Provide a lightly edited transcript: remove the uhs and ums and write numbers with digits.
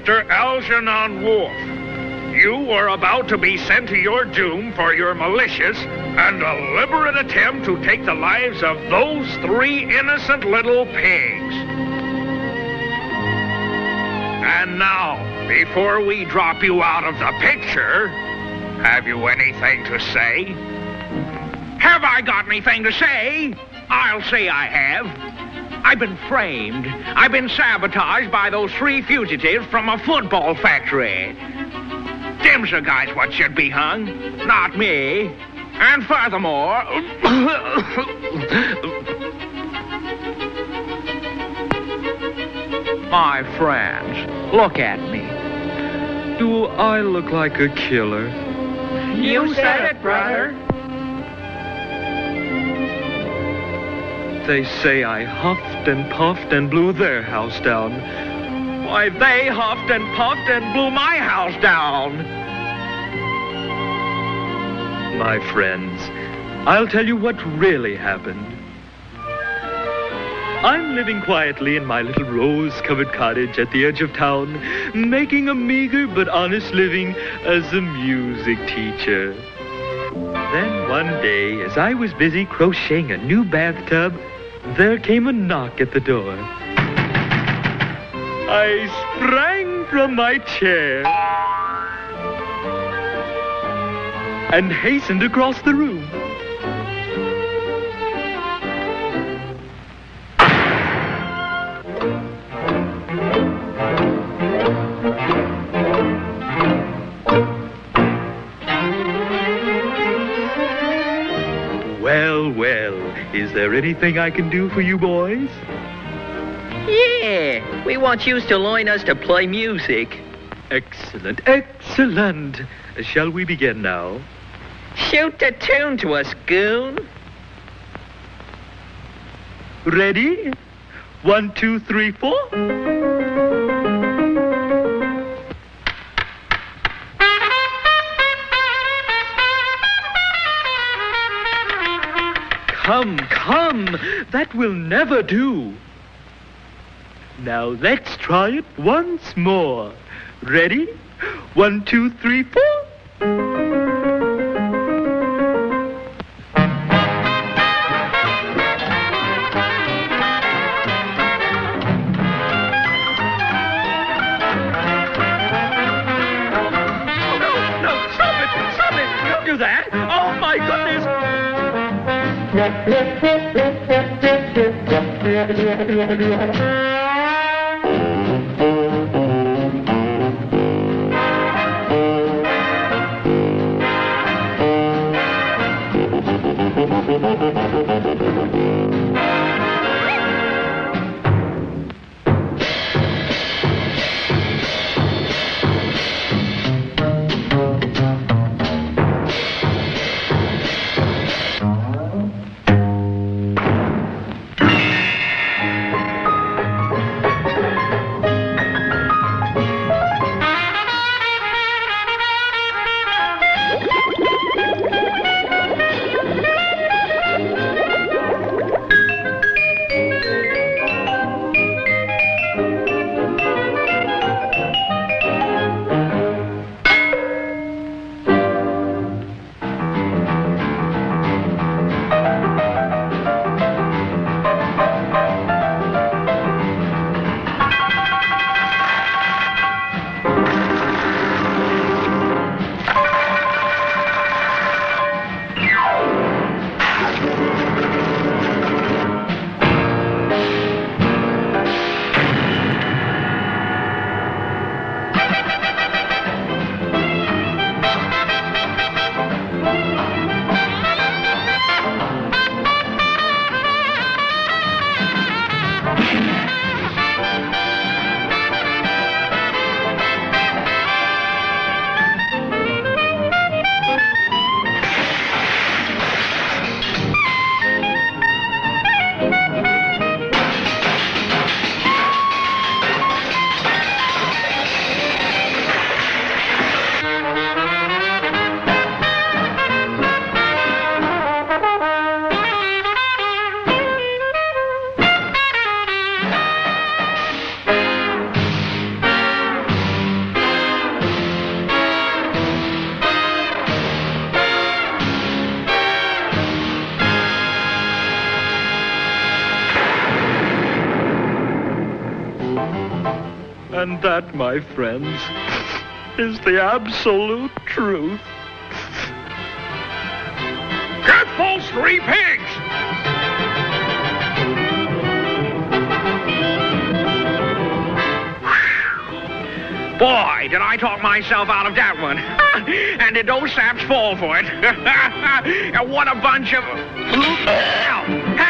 Mr. Algernon Wolf. You were about to be sent to your doom for your malicious and deliberate attempt to take the lives of those 3 innocent little pigs. And now, before we drop you out of the picture, have you anything to say? Have I got anything to say? I'll say I have. I've been framed. I've been sabotaged by those 3 fugitives from a football factory. Them's the guys what should be hung, not me. And furthermore... My friends, look at me. Do I look like a killer? You said it, brother. They say I huffed and puffed and blew their house down. Why, they huffed and puffed and blew my house down. My friends, I'll tell you what really happened. I'm living quietly in my little rose-covered cottage at the edge of town, making a meager but honest living as a music teacher. Then one day, as I was busy crocheting a new bathtub, there came a knock at the door. I sprang from my chair and hastened across the room. Well, is there anything I can do for you boys? Yeah, we want you to learn us to play music. Excellent, excellent. Shall we begin now? Shoot the tune to us, goon. Ready? 1, 2, 3, 4. Come, that will never do. Now let's try it once more. Ready? 1, 2, 3, 4. No, stop it, don't do that. Oh my goodness. And that, my friends, is the absolute truth. Get those 3 pigs! Boy, did I talk myself out of that one. And did those saps fall for it? What a bunch of... Help!